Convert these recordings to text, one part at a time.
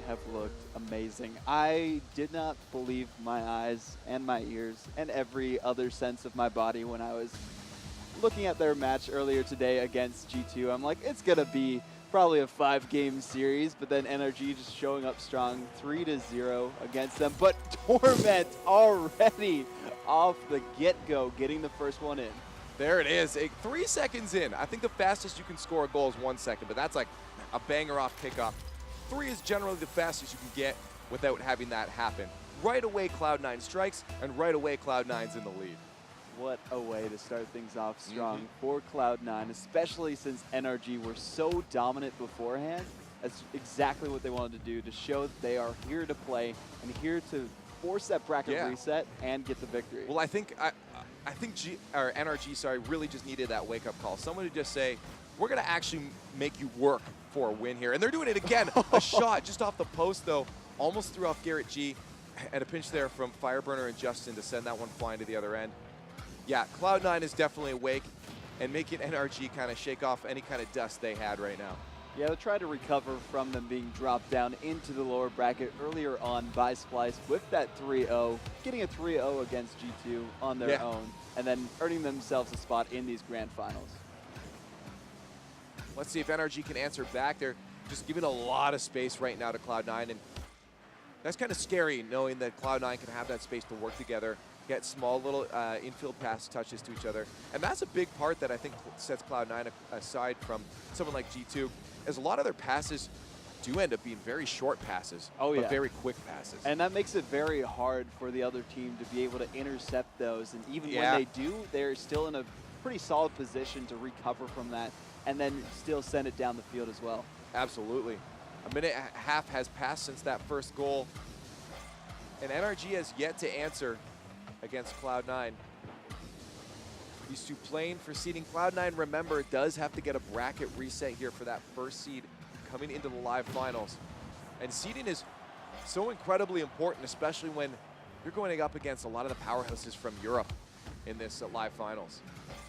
have looked amazing. I did not believe my eyes and my ears and every other sense of my body when I was looking at their match earlier today against G2. I'm like, it's going to be probably a 5-game series, but then NRG just showing up strong 3-0 against them. But Torment already off the get-go, getting the first one in. There it is, 3 seconds in. I think the fastest you can score a goal is 1 second, but that's like a banger off kickoff. 3 is generally the fastest you can get without having that happen. Right away, Cloud9 strikes, and right away, Cloud9's in the lead. What a way to start things off strong for Cloud9, especially since NRG were so dominant beforehand. That's exactly what they wanted to do, to show that they are here to play and here to force that bracket reset and get the victory. Well, I think NRG, really just needed that wake-up call. Someone to just say, we're going to actually make you work for a win here. And they're doing it again. A shot just off the post, though. Almost threw off Garrett G. And a pinch there from Fireburner and Justin to send that one flying to the other end. Yeah, Cloud9 is definitely awake and making NRG kind of shake off any kind of dust they had right now. Yeah, they'll try to recover from them being dropped down into the lower bracket earlier on by Splice with that 3-0, getting a 3-0 against G2 on their own, and then earning themselves a spot in these grand finals. Let's see if NRG can answer back. They're just giving a lot of space right now to Cloud9, and that's kind of scary knowing that Cloud9 can have that space to work together, get small little infield pass touches to each other. And that's a big part that I think sets Cloud9 aside from someone like G2, as a lot of their passes do end up being very short passes, but very quick passes. And that makes it very hard for the other team to be able to intercept those. And even when they do, they're still in a pretty solid position to recover from that and then still send it down the field as well. Absolutely. A minute and a half has passed since that first goal, and NRG has yet to answer against Cloud9. These two playing for seeding. Cloud9, remember, does have to get a bracket reset here for that first seed coming into the live finals. And seeding is so incredibly important, especially when you're going up against a lot of the powerhouses from Europe in this live finals.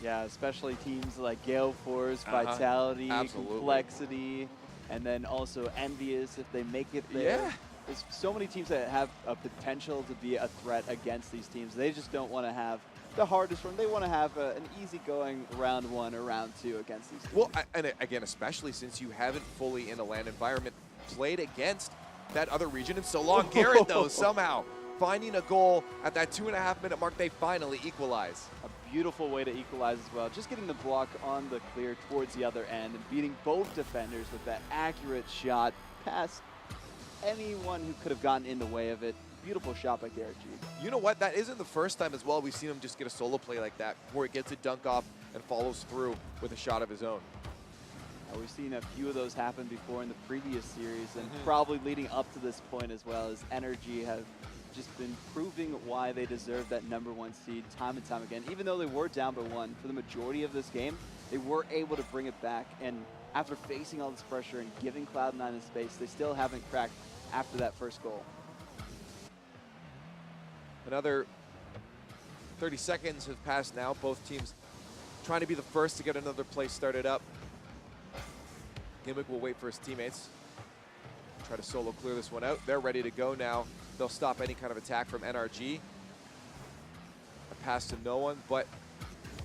Yeah, especially teams like Gale Force, Vitality, Complexity, and then also Envious if they make it there. Yeah. There's so many teams that have a potential to be a threat against these teams. They just don't want to have the hardest one. They want to have an easygoing round 1 or round 2 against these teams. Well, and again, especially since you haven't fully in a LAN environment played against that other region in so long. Garrett, though, somehow finding a goal at that 2.5-minute mark, they finally equalize. A beautiful way to equalize as well. Just getting the block on the clear towards the other end and beating both defenders with that accurate shot past anyone who could have gotten in the way of it. Beautiful shot by Garrett G. You know what? That isn't the first time as well we've seen him just get a solo play like that, where he gets a dunk off and follows through with a shot of his own. We've seen a few of those happen before in the previous series, and probably leading up to this point as well, as NRG have just been proving why they deserve that #1 seed time and time again. Even though they were down by 1 for the majority of this game, they were able to bring it back, and after facing all this pressure and giving Cloud9 a space, they still haven't cracked after that first goal. Another 30 seconds have passed now. Both teams trying to be the first to get another play started up. Gimmick will wait for his teammates. Try to solo clear this one out. They're ready to go now. They'll stop any kind of attack from NRG. A pass to no one, but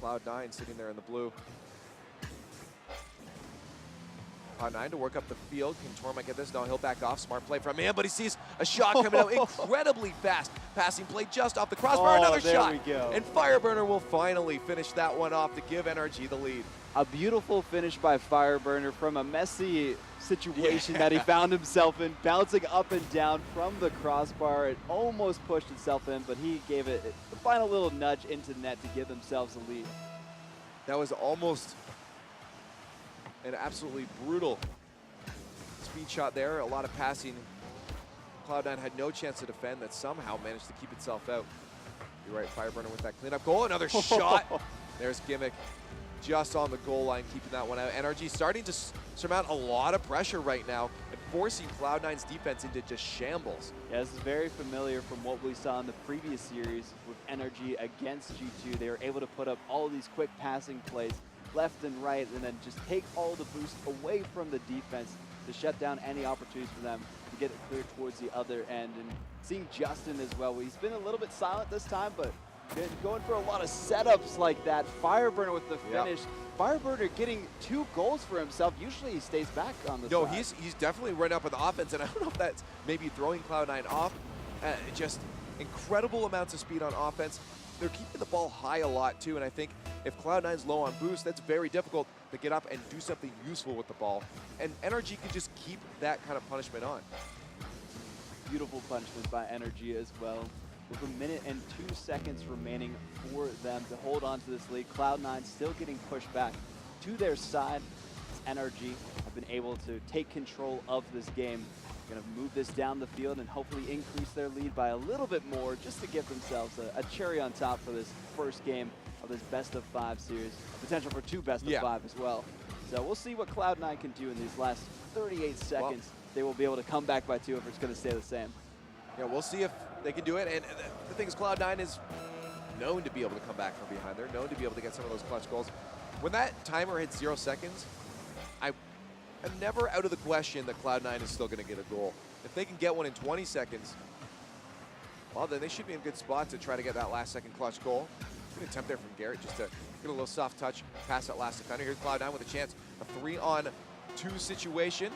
Cloud9 sitting there in the blue. Cloud9 to work up the field. Can Torment get this? No, he'll back off. Smart play from him, but he sees a shot coming out incredibly fast. Passing play just off the crossbar. Another shot. We go. And Fireburner will finally finish that one off to give NRG the lead. A beautiful finish by Fireburner from a messy situation that he found himself in, bouncing up and down from the crossbar. It almost pushed itself in, but he gave it the final little nudge into net to give themselves a lead. That was almost an absolutely brutal speed shot there. A lot of passing. Cloud9 had no chance to defend. That somehow managed to keep itself out. You're right, Fireburner with that cleanup goal. Another shot. There's Gimmick just on the goal line, keeping that one out. NRG starting to surmount a lot of pressure right now and forcing Cloud9's defense into just shambles. Yeah, this is very familiar from what we saw in the previous series with NRG against G2. They were able to put up all of these quick passing plays left and right, and then just take all the boost away from the defense to shut down any opportunities for them to get it clear towards the other end. And seeing Justin as well, he's been a little bit silent this time, but been going for a lot of setups like that. Fireburner with the finish. Fireburner getting 2 goals for himself. Usually he stays back on the side. He's definitely running up with the offense, and I don't know if that's maybe throwing Cloud9 off. Just incredible amounts of speed on offense. They're keeping the ball high a lot too, and I think if Cloud9's low on boost, that's very difficult to get up and do something useful with the ball. And NRG can just keep that kind of punishment on. Beautiful punishment by NRG as well. With 1 minute and 2 seconds remaining for them to hold on to this lead. Cloud9 still getting pushed back to their side. NRG have been able to take control of this game. Going to move this down the field and hopefully increase their lead by a little bit more just to give themselves a cherry on top for this first game of this best-of-5 series. Potential for 2 best-of-5 as well. So we'll see what Cloud9 can do in these last 38 seconds. They will be able to come back by 2 if it's going to stay the same. Yeah, we'll see if they can do it. And the thing is, Cloud9 is known to be able to come back from behind. They're known to be able to get some of those clutch goals. When that timer hits 0 seconds, I'm never out of the question that Cloud9 is still going to get a goal. If they can get one in 20 seconds, well, then they should be in a good spot to try to get that last second clutch goal. Good attempt there from Garrett just to get a little soft touch past that last defender. Here's Cloud9 with a chance. A 3-on-2 situation.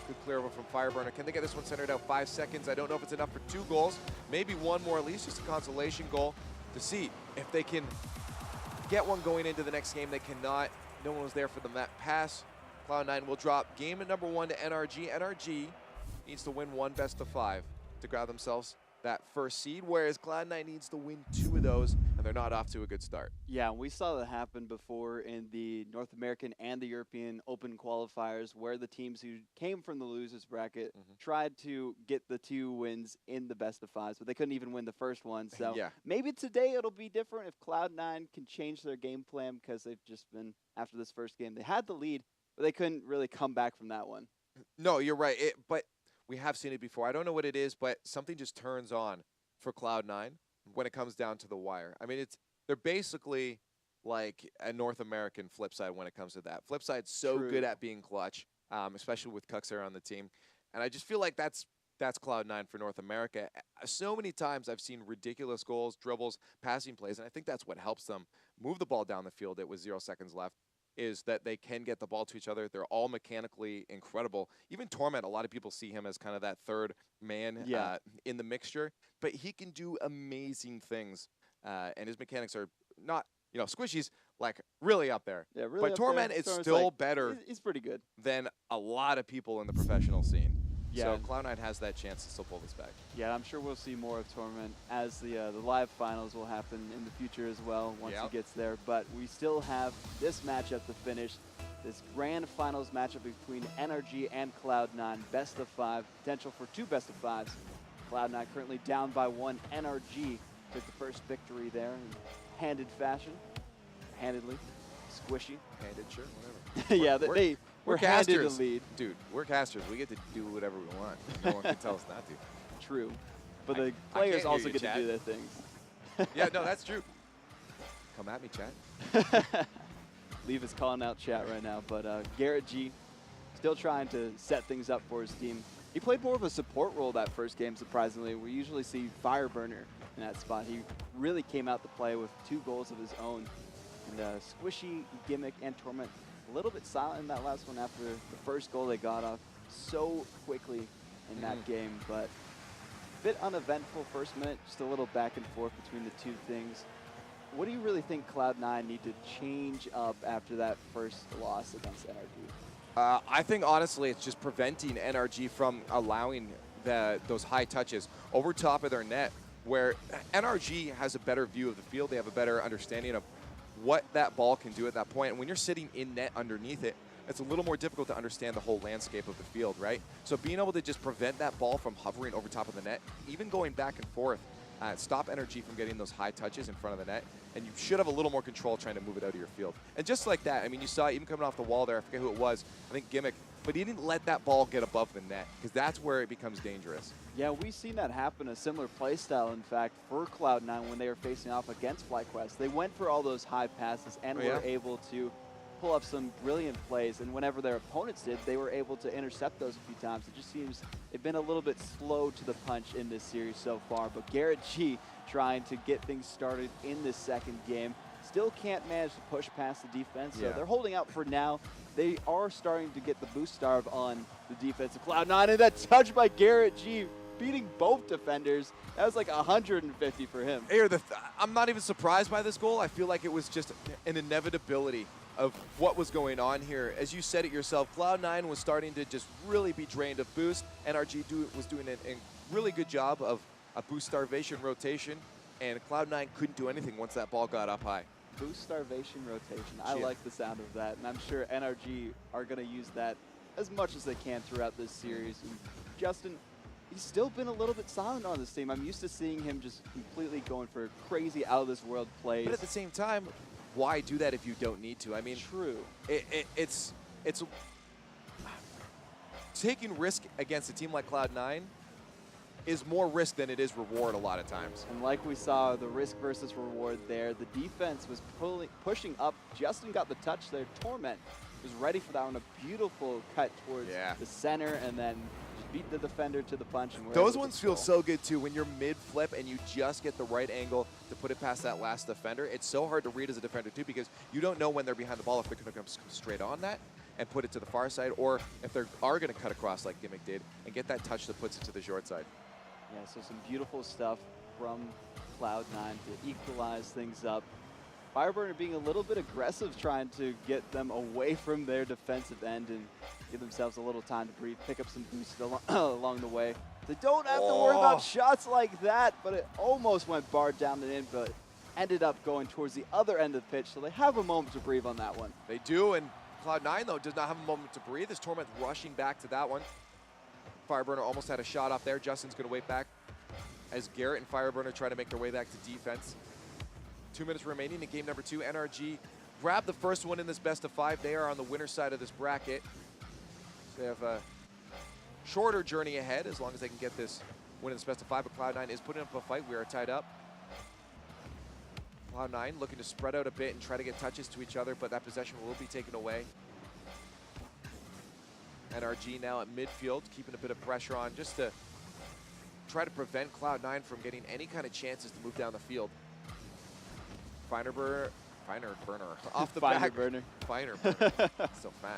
Good clear over from Fireburner. Can they get this one centered out 5 seconds? I don't know if it's enough for 2 goals. Maybe 1 more, at least just a consolation goal to see if they can get one going into the next game. They cannot. No one was there for the pass. Cloud9 will drop game number 1 to NRG. NRG needs to win 1 best-of-5 to grab themselves that first seed, whereas Cloud9 needs to win 2 of those, and they're not off to a good start. Yeah, we saw that happen before in the North American and the European Open qualifiers, where the teams who came from the losers bracket tried to get the 2 wins in the best-of-5s, but they couldn't even win the first one. So maybe today it'll be different if Cloud9 can change their game plan, because they've just been, after this first game, they had the lead, but they couldn't really come back from that one. No, you're right. But we have seen it before. I don't know what it is, but something just turns on for Cloud9 when it comes down to the wire. I mean, they're basically like a North American Flipside when it comes to that. Flipside's so good at being clutch, especially with Cuxer on the team. And I just feel like that's Cloud9 for North America. So many times I've seen ridiculous goals, dribbles, passing plays, and I think that's what helps them move the ball down the field with 0 seconds left, is that they can get the ball to each other. They're all mechanically incredible. Even Torment, a lot of people see him as kind of that third man in the mixture, but he can do amazing things, and his mechanics are not, Squishy's like really up there. Yeah, really. But Torment is still better. He's pretty good than a lot of people in the professional scene. Yeah. So Cloud9 has that chance to still pull this back. Yeah, I'm sure we'll see more of Torment as the live finals will happen in the future as well once he gets there. But we still have this matchup to finish, this grand finals matchup between NRG and Cloud9, best-of-5, potential for 2 best-of-5s. Cloud9 currently down by 1. NRG took the first victory there in handed fashion, handedly, squishy. Handed, sure, whatever. Yeah, we're handed the lead. Dude, we're casters. We get to do whatever we want. No one can tell us not to. True. But the players also get to do their things. Yeah, no, that's true. Come at me, chat. Leave is calling out chat right now. But Garrett G still trying to set things up for his team. He played more of a support role that first game, surprisingly. We usually see Fireburner in that spot. He really came out to play with 2 goals of his own. And Squishy, Gimmick, and Torment a little bit silent in that last one after the first goal they got off so quickly in that game. But a bit uneventful first minute, just a little back and forth between the 2 things. What do you really think Cloud9 need to change up after that first loss against NRG? I think, honestly, it's just preventing NRG from allowing those high touches over top of their net, where NRG has a better view of the field. They have a better understanding of what that ball can do at that point. And when you're sitting in net underneath it, it's a little more difficult to understand the whole landscape of the field, right? So being able to just prevent that ball from hovering over top of the net, even going back and forth, stop NRG from getting those high touches in front of the net, and you should have a little more control trying to move it out of your field. And just like that, I mean, you saw even coming off the wall there, I forget who it was, I think Gimmick, but he didn't let that ball get above the net, because that's where it becomes dangerous. Yeah, we've seen that happen, a similar play style, in fact, for Cloud9 when they were facing off against FlyQuest. They went for all those high passes and were able to pull off some brilliant plays, and whenever their opponents did, they were able to intercept those a few times. It just seems they've been a little bit slow to the punch in this series so far, but Garrett G trying to get things started in this second game. Still can't manage to push past the defense, so they're holding out for now. They are starting to get the boost starve on the defense of Cloud9, and that touch by Garrett G beating both defenders. That was like 150 for him. I'm not even surprised by this goal. I feel like it was just an inevitability of what was going on here. As you said it yourself, Cloud9 was starting to just really be drained of boost. NRG was doing a really good job of a boost starvation rotation, and Cloud9 couldn't do anything once that ball got up high. Boost starvation rotation. I like the sound of that, and I'm sure NRG are going to use that as much as they can throughout this series. And Justin, he's still been a little bit silent on this team. I'm used to seeing him just completely going for crazy out-of-this-world plays. But at the same time, why do that if you don't need to? I mean, true. It's taking risk against a team like Cloud9 is more risk than it is reward a lot of times. And like we saw, the risk versus reward there. The defense was pushing up. Justin got the touch there. Torment was ready for that one. A beautiful cut towards the center, and then just beat the defender to the punch. And those ones feel so good too when you're mid-flip and you just get the right angle to put it past that last defender. It's so hard to read as a defender too, because you don't know when they're behind the ball if they're going to come straight on that and put it to the far side, or if they are going to cut across like Gimmick did and get that touch that puts it to the short side. Yeah, so some beautiful stuff from Cloud9 to equalize things up. Fireburner being a little bit aggressive, trying to get them away from their defensive end and give themselves a little time to breathe, pick up some boosts along the way. They don't have to worry about shots like that, but it almost went barred down and in, but ended up going towards the other end of the pitch, so they have a moment to breathe on that one. They do, and Cloud9, though, does not have a moment to breathe. As Torment rushing back to that one. Fireburner almost had a shot off there. Justin's going to wait back as Garrett and Fireburner try to make their way back to defense. 2 minutes remaining in game number 2. NRG grabbed the first one in this best of 5. They are on the winner side of this bracket. So they have a shorter journey ahead as long as they can get this win in this best of 5. But Cloud9 is putting up a fight. We are tied up. Cloud9 looking to spread out a bit and try to get touches to each other, but that possession will be taken away. NRG now at midfield, keeping a bit of pressure on just to try to prevent Cloud9 from getting any kind of chances to move down the field. Finer burner off the back. Finer burner. So fine.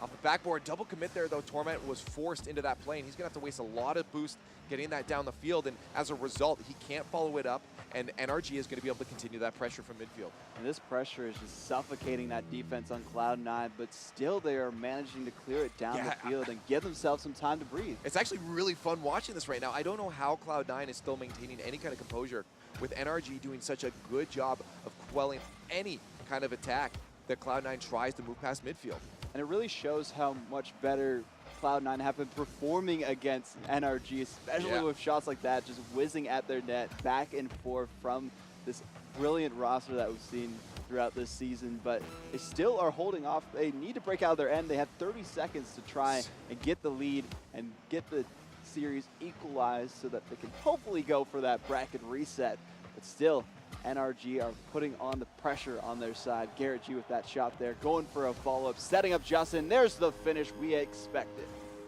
Off the backboard, double commit there though. Torment was forced into that plane. He's gonna have to waste a lot of boost getting that down the field, and as a result, he can't follow it up, and NRG is gonna be able to continue that pressure from midfield. And this pressure is just suffocating that defense on Cloud9, but still they are managing to clear it down the field and give themselves some time to breathe. It's actually really fun watching this right now. I don't know how Cloud9 is still maintaining any kind of composure with NRG doing such a good job of quelling any kind of attack that Cloud9 tries to move past midfield. And it really shows how much better Cloud9 have been performing against NRG, especially with shots like that, just whizzing at their net back and forth from this brilliant roster that we've seen throughout this season. But they still are holding off. They need to break out of their end. They have 30 seconds to try and get the lead and get the series equalized so that they can hopefully go for that bracket reset. But still, NRG are putting on the pressure on their side. Garrett G with that shot there, going for a follow-up, setting up Justin. There's the finish we expected.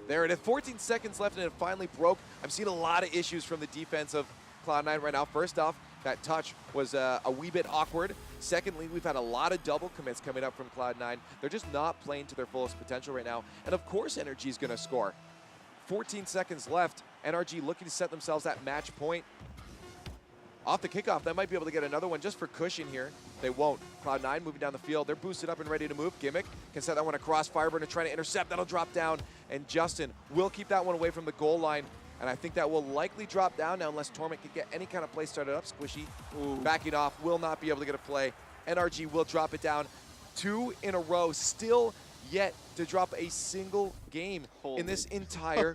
There it is, 14 seconds left and it finally broke. I'm seeing a lot of issues from the defense of Cloud9 right now. First off, that touch was a wee bit awkward. Secondly, we've had a lot of double commits coming up from Cloud9. They're just not playing to their fullest potential right now. And of course NRG is gonna score. 14 seconds left. NRG looking to set themselves that match point. Off the kickoff, they might be able to get another one just for cushion here. They won't. Cloud9 moving down the field. They're boosted up and ready to move. Gimmick can set that one across. Fireburner trying to intercept. That'll drop down. And Justin will keep that one away from the goal line. And I think that will likely drop down now unless Torment can get any kind of play started up. Squishy backing off. Will not be able to get a play. NRG will drop it down. 2 in a row. Still yet to drop a single game in this entire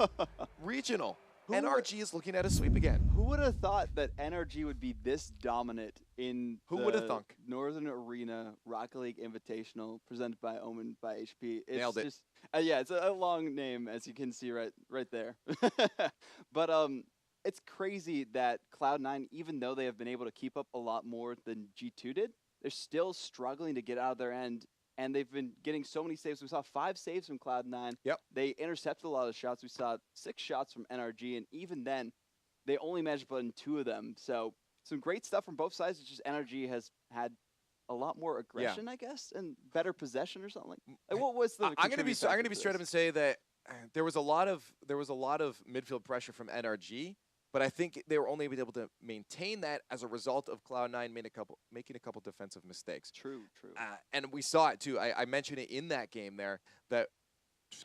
regional. NRG is looking at a sweep again. Who would have thought that NRG would be this dominant in the Northern Arena Rocket League Invitational presented by Omen by HP? It's Nailed it. Just, yeah, it's a long name, as you can see right there. But it's crazy that Cloud9, even though they have been able to keep up a lot more than G2 did, they're still struggling to get out of their end and they've been getting so many saves. We saw 5 saves from Cloud9. Yep. They intercepted a lot of shots. We saw 6 shots from NRG, and even then, they only managed to put in 2 of them. So some great stuff from both sides. It's just NRG has had a lot more aggression, I guess, and better possession or something. Like what was the? I'm gonna be straight up and say that there was a lot of midfield pressure from NRG, but I think they were only able to maintain that as a result of Cloud9 making a couple defensive mistakes. True. And we saw it too. I mentioned it in that game there that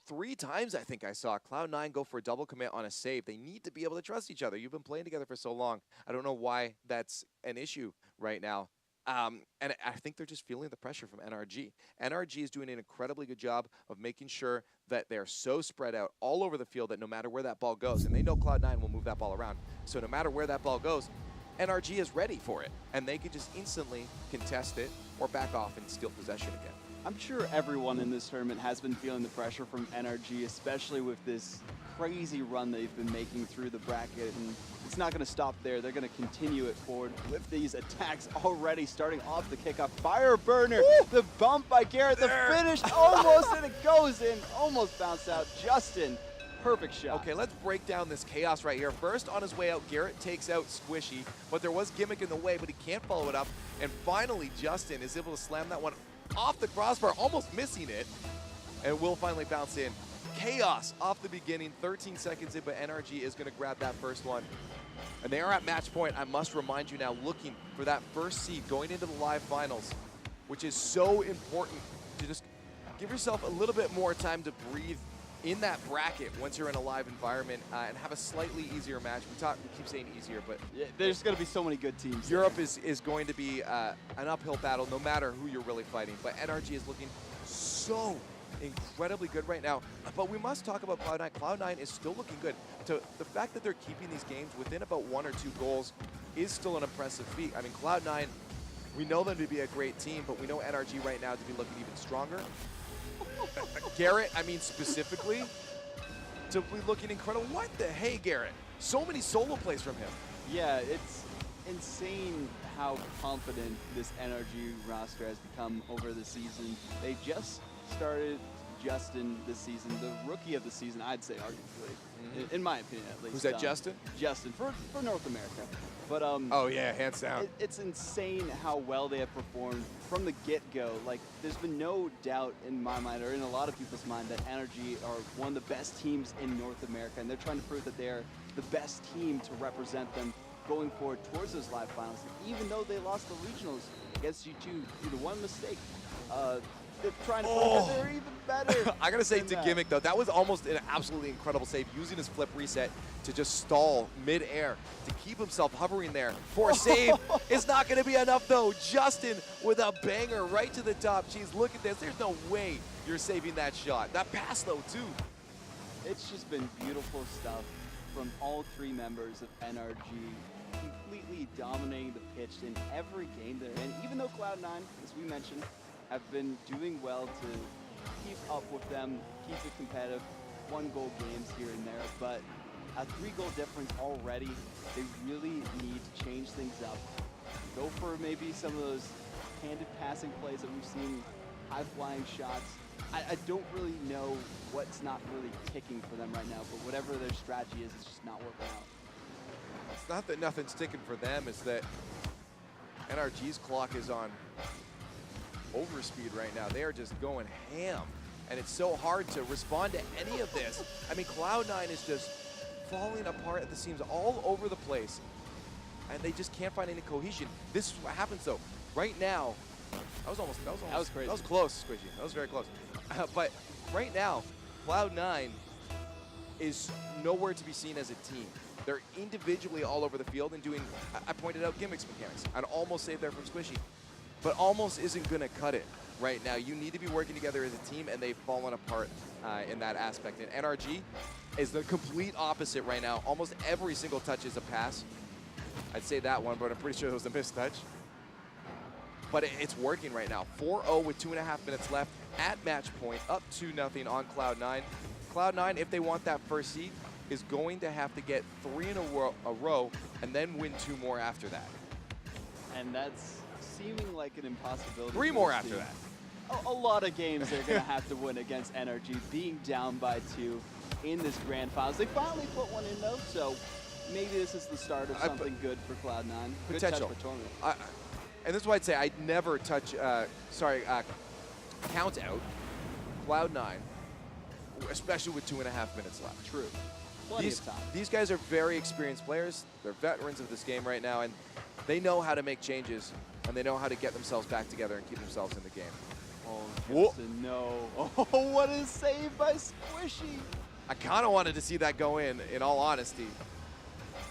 3 times I think I saw Cloud9 go for a double commit on a save. They need to be able to trust each other. You've been playing together for so long. I don't know why that's an issue right now. And I think they're just feeling the pressure from NRG. NRG is doing an incredibly good job of making sure that they're so spread out all over the field that no matter where that ball goes, and they know Cloud9 will move that ball around, so no matter where that ball goes, NRG is ready for it, and they can just instantly contest it or back off and steal possession again. I'm sure everyone in this tournament has been feeling the pressure from NRG, especially with this crazy run they've been making through the bracket, and it's not going to stop there. They're going to continue it forward with these attacks already starting off the kickoff. Fire burner, the bump by Garrett, the finish almost, and it goes in, almost bounced out. Justin, perfect shot. Okay, let's break down this chaos right here. First, on his way out, Garrett takes out Squishy, but there was Gimmick in the way, but he can't follow it up. And finally, Justin is able to slam that one off the crossbar, almost missing it, and will finally bounce in. Chaos off the beginning, 13 seconds in, but NRG is going to grab that first one. And they are at match point. I must remind you now, looking for that first seed going into the live finals, which is so important to just give yourself a little bit more time to breathe in that bracket once you're in a live environment and have a slightly easier match. We keep saying easier, but yeah, there's going to be so many good teams. Europe is going to be an uphill battle no matter who you're really fighting. But NRG is looking so incredibly good right now. But we must talk about Cloud9. Cloud9 is still looking good. The fact that they're keeping these games within about 1 or 2 goals is still an impressive feat. I mean, Cloud9, we know them to be a great team, but we know NRG right now to be looking even stronger. Garrett, I mean specifically, to be looking incredible. What the hey, Garrett? So many solo plays from him. Yeah, it's insane how confident this NRG roster has become over the season. They just started Justin this season, the rookie of the season, I'd say, arguably, in my opinion at least. Who's that, Justin? Justin, for North America. But oh yeah, hands down. It's insane how well they have performed from the get-go. Like, there's been no doubt in my mind, or in a lot of people's mind, that NRG are one of the best teams in North America, and they're trying to prove that they're the best team to represent them going forward towards those live finals. Even though they lost the regionals against G2 due to one mistake, they're trying to prove that they're even better. I gotta say, to Gimmick though, that was almost an absolutely incredible save, using his flip reset to just stall mid-air to keep himself hovering there for a save. It's not gonna be enough though. Justin with a banger right to the top. Jeez, look at this. There's no way you're saving that shot. That pass though too. It's just been beautiful stuff from all 3 members of NRG, completely dominating the pitch in every game they're in. Even though Cloud9, as we mentioned, have been doing well to keep up with them, keep it competitive, 1-goal games here and there, but a 3-goal difference already. They really need to change things up. Go for maybe some of those handed passing plays that we've seen, high-flying shots. I don't really know what's not really ticking for them right now, but whatever their strategy is, it's just not working out. It's not that nothing's sticking for them, it's that NRG's clock is on overspeed right now. They are just going ham, and it's so hard to respond to any of this. I mean, Cloud9 is just falling apart at the seams all over the place, and they just can't find any cohesion. This is what happens though. Right now, that was crazy. That was close, Squishy. That was very close. But right now, Cloud9 is nowhere to be seen as a team. They're individually all over the field and doing, I pointed out Gimmick's mechanics. An almost save there from Squishy. But almost isn't going to cut it right now. You need to be working together as a team, and they've fallen apart in that aspect. And NRG is the complete opposite right now. Almost every single touch is a pass. I'd say that one, but I'm pretty sure it was a missed touch. But it's working right now. 4-0 with 2.5 minutes left at match point, up 2-0 on Cloud9. Cloud9, if they want that first seed, is going to have to get 3 in a row and then win 2 more after that. And that's seeming like an impossibility. 3 more after that. a lot of games they're going to have to win against NRG, being down by 2 in this grand finals. They finally put one in, though, so maybe this is the start of something good for Cloud9. Good Potential. touch for tournament. And this is why I'd say I'd never touch, count out Cloud9, especially with 2.5 minutes left. True. Plenty of time. These guys are very experienced players. They're veterans of this game right now, and they know how to make changes, and they know how to get themselves back together and keep themselves in the game. Oh, Justin, no. Oh, what a save by Squishy. I kind of wanted to see that go in all honesty.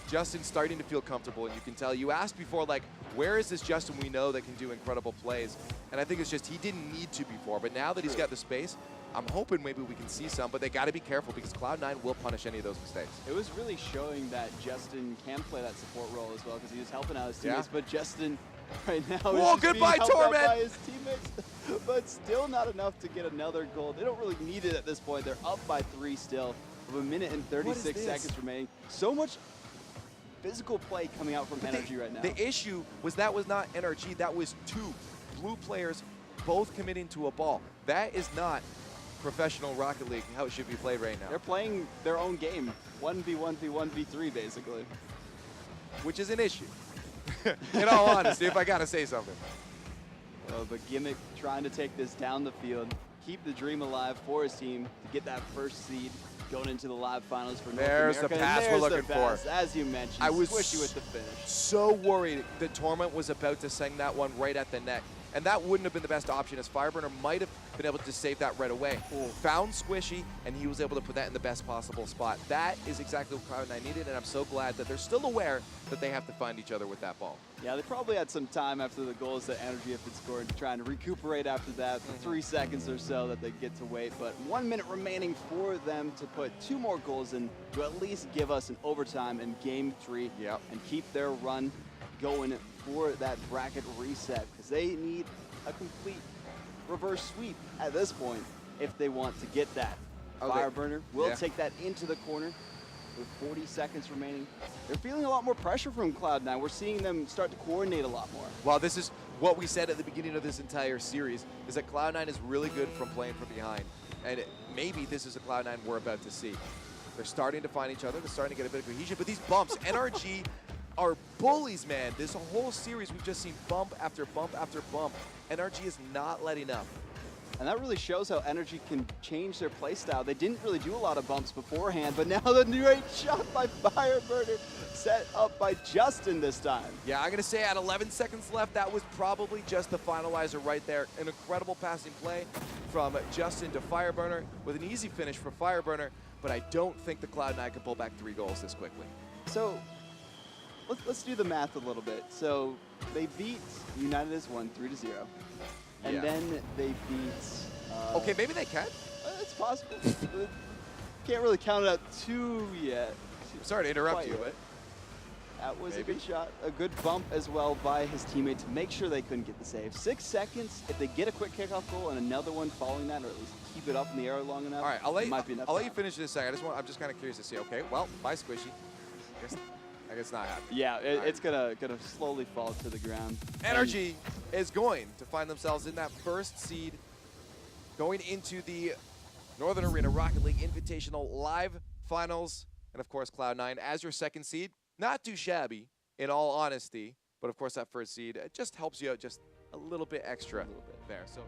Justin's starting to feel comfortable, and you can tell. You asked before, like, where is this Justin we know that can do incredible plays? And I think it's just he didn't need to before, but now that he's got the space, I'm hoping maybe we can see some, but they got to be careful because Cloud9 will punish any of those mistakes. It was really showing that Justin can play that support role as well because he was helping out his teammates, but Justin right now is just being helped out by his teammates, but still not enough to get another goal. They don't really need it at this point. They're up by 3 still, with 1 minute and 36 seconds remaining. So much physical play coming out from NRG right now. The issue was that was not NRG, that was 2 blue players both committing to a ball. That is not professional Rocket League, how it should be played right now. They're playing their own game, 1v1, 1v3 basically. Which is an issue, in all honesty, if I gotta say something. But Gimmick trying to take this down the field, keep the dream alive for his team to get that first seed going into the live finals for North America. There's the pass we're looking for. As you mentioned, I was Squishy with the finish. So worried the Torment was about to send that one right at the net. And that wouldn't have been the best option, as Fireburner might have been able to save that right away. Found Squishy, and he was able to put that in the best possible spot. That is exactly what Cloud9 needed, and I'm so glad that they're still aware that they have to find each other with that ball. Yeah, they probably had some time after the goals that NRG have been scored to try and recuperate after that, 3 seconds or so that they get to wait. But 1 minute remaining for them to put 2 more goals in to at least give us an overtime in Game 3 and keep their run going for that bracket reset, because they need a complete reverse sweep at this point if they want to get that. Fireburner will take that into the corner with 40 seconds remaining. They're feeling a lot more pressure from Cloud9. We're seeing them start to coordinate a lot more. Well, this is what we said at the beginning of this entire series, is that Cloud9 is really good from playing from behind. And maybe this is a Cloud9 we're about to see. They're starting to find each other. They're starting to get a bit of cohesion. But these bumps, NRG are bullies, man. This whole series, we've just seen bump after bump after bump. NRG is not letting up. And that really shows how NRG can change their play style. They didn't really do a lot of bumps beforehand, but now the great shot by Fireburner set up by Justin this time. Yeah, I'm going to say at 11 seconds left, that was probably just the finalizer right there. An incredible passing play from Justin to Fireburner with an easy finish for Fireburner, but I don't think the Cloud9 can pull back 3 goals this quickly. So let's do the math a little bit. So they beat United as 1, 3-0. And then they beat... okay, maybe they can. It's possible. Can't really count it out too yet. Sorry to interrupt you, but... That was a good shot. A good bump as well by his teammate to make sure they couldn't get the save. 6 seconds. If they get a quick kickoff goal and another one following that, or at least keep it up in the air long enough, all right, I'll let you finish this second. I'm just kind of curious to see. Okay, well, bye, Squishy. I guess not happening. Yeah, it's gonna slowly fall to the ground. NRG is going to find themselves in that first seed, going into the Northern Arena Rocket League Invitational Live Finals, and of course Cloud9 as your second seed. Not too shabby, in all honesty, but of course that first seed, it just helps you out just a little bit extra there. So.